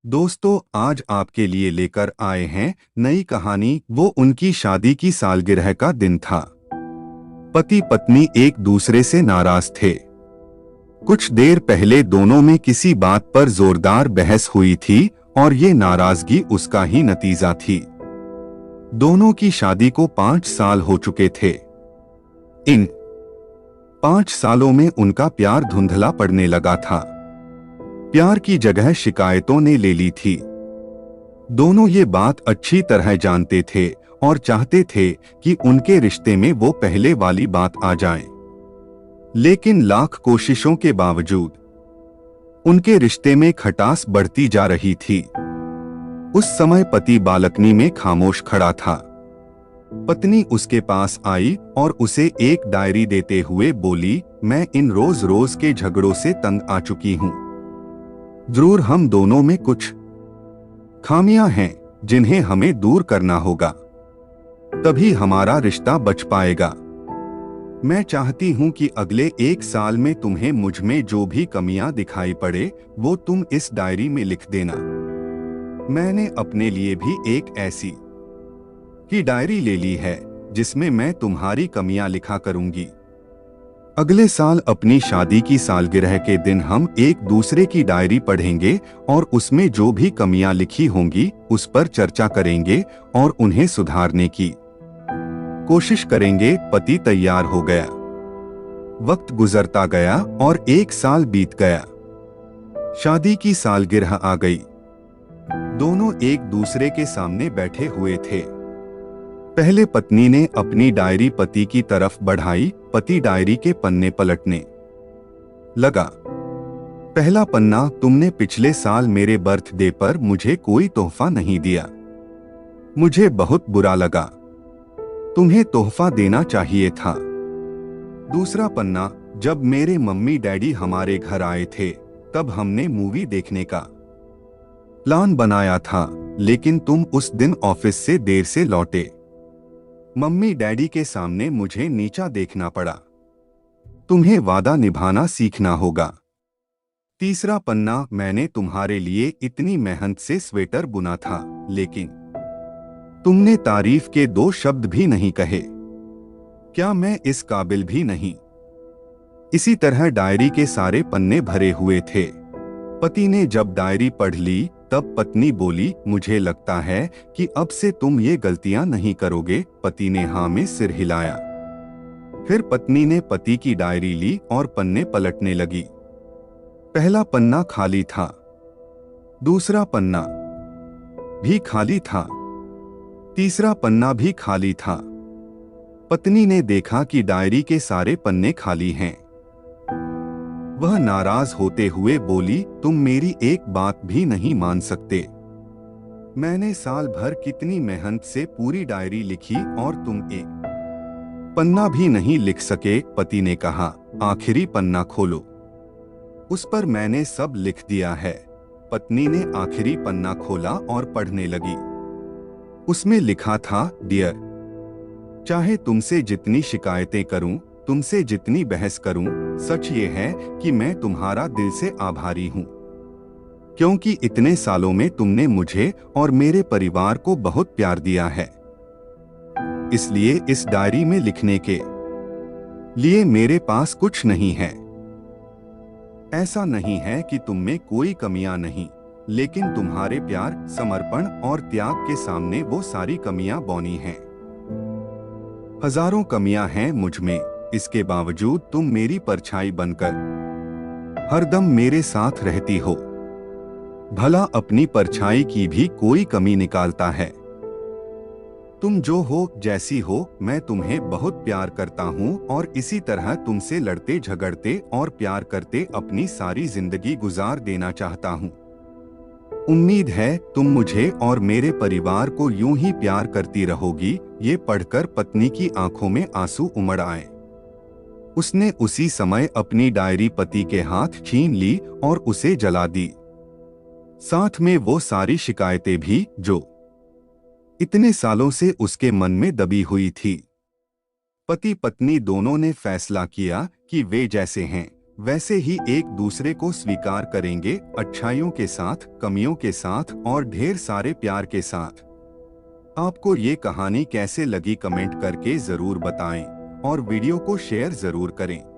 दोस्तों, आज आपके लिए लेकर आए हैं नई कहानी। वो उनकी शादी की सालगिरह का दिन था। पति पत्नी एक दूसरे से नाराज थे। कुछ देर पहले दोनों में किसी बात पर जोरदार बहस हुई थी और ये नाराजगी उसका ही नतीजा थी। दोनों की शादी को 5 साल हो चुके थे। इन 5 सालों में उनका प्यार धुंधला पड़ने लगा था। प्यार की जगह शिकायतों ने ले ली थी। दोनों ये बात अच्छी तरह जानते थे और चाहते थे कि उनके रिश्ते में वो पहले वाली बात आ जाए। लेकिन लाख कोशिशों के बावजूद उनके रिश्ते में खटास बढ़ती जा रही थी। उस समय पति बालकनी में खामोश खड़ा था। पत्नी उसके पास आई और उसे एक डायरी देते हुए बोली, मैं इन रोज रोज के झगड़ों से तंग आ चुकी हूँ। जरूर हम दोनों में कुछ खामियां हैं जिन्हें हमें दूर करना होगा, तभी हमारा रिश्ता बच पाएगा। मैं चाहती हूं कि अगले 1 साल में तुम्हें मुझ में जो भी कमियां दिखाई पड़े वो तुम इस डायरी में लिख देना। मैंने अपने लिए भी एक ऐसी की डायरी ले ली है जिसमें मैं तुम्हारी कमियां लिखा करूंगी। अगले साल अपनी शादी की सालगिरह के दिन हम एक दूसरे की डायरी पढ़ेंगे और उसमें जो भी कमियां लिखी होंगी उस पर चर्चा करेंगे और उन्हें सुधारने की कोशिश करेंगे। पति तैयार हो गया। वक्त गुजरता गया और 1 साल बीत गया। शादी की सालगिरह आ गई। दोनों एक दूसरे के सामने बैठे हुए थे। पहले पत्नी ने अपनी डायरी पति की तरफ बढ़ाई। पति डायरी के पन्ने पलटने लगा। पहला पन्ना, तुमने पिछले साल मेरे बर्थडे पर मुझे कोई तोहफा नहीं दिया। मुझे बहुत बुरा लगा। तुम्हें तोहफा देना चाहिए था। दूसरा पन्ना, जब मेरे मम्मी डैडी हमारे घर आए थे तब हमने मूवी देखने का प्लान बनाया था, लेकिन तुम उस दिन ऑफिस से देर से लौटे। मम्मी डैडी के सामने मुझे नीचा देखना पड़ा। तुम्हें वादा निभाना सीखना होगा। तीसरा पन्ना, मैंने तुम्हारे लिए इतनी मेहनत से स्वेटर बुना था, लेकिन तुमने तारीफ के 2 शब्द भी नहीं कहे। क्या मैं इस काबिल भी नहीं? इसी तरह डायरी के सारे पन्ने भरे हुए थे। पति ने जब डायरी पढ़ ली तब पत्नी बोली, मुझे लगता है कि अब से तुम ये गलतियां नहीं करोगे। पति ने हाँ में सिर हिलाया। फिर पत्नी ने पति की डायरी ली और पन्ने पलटने लगी। पहला पन्ना खाली था। दूसरा पन्ना भी खाली था। तीसरा पन्ना भी खाली था। पत्नी ने देखा कि डायरी के सारे पन्ने खाली हैं। वह नाराज होते हुए बोली, तुम मेरी एक बात भी नहीं मान सकते। मैंने साल भर कितनी मेहनत से पूरी डायरी लिखी और तुम एक पन्ना भी नहीं लिख सके। पति ने कहा, आखिरी पन्ना खोलो, उस पर मैंने सब लिख दिया है। पत्नी ने आखिरी पन्ना खोला और पढ़ने लगी। उसमें लिखा था, डियर, चाहे तुमसे जितनी शिकायतें करूं, तुमसे जितनी बहस करूं, सच ये है कि मैं तुम्हारा दिल से आभारी हूं, क्योंकि इतने सालों में तुमने मुझे और मेरे परिवार को बहुत प्यार दिया है। इसलिए इस डायरी में लिखने के लिए मेरे पास कुछ नहीं है। ऐसा नहीं है कि तुम में कोई कमियां नहीं, लेकिन तुम्हारे प्यार, समर्पण और त्याग के सामने वो सारी कमियां बौनी हैं। हजारों कमियां हैं मुझ में, इसके बावजूद तुम मेरी परछाई बनकर हरदम मेरे साथ रहती हो। भला अपनी परछाई की भी कोई कमी निकालता है? तुम जो हो, जैसी हो, मैं तुम्हें बहुत प्यार करता हूँ और इसी तरह तुमसे लड़ते झगड़ते और प्यार करते अपनी सारी जिंदगी गुजार देना चाहता हूँ। उम्मीद है तुम मुझे और मेरे परिवार को यूं ही प्यार करती रहोगी। ये पढ़कर पत्नी की आंखों में आंसू उमड़ आए। उसने उसी समय अपनी डायरी पति के हाथ छीन ली और उसे जला दी। साथ में वो सारी शिकायतें भी जो इतने सालों से उसके मन में दबी हुई थी। पति पत्नी दोनों ने फैसला किया कि वे जैसे हैं वैसे ही एक दूसरे को स्वीकार करेंगे, अच्छाइयों के साथ, कमियों के साथ और ढेर सारे प्यार के साथ। आपको ये कहानी कैसे लगी कमेंट करके जरूर बताएं और वीडियो को शेयर जरूर करें।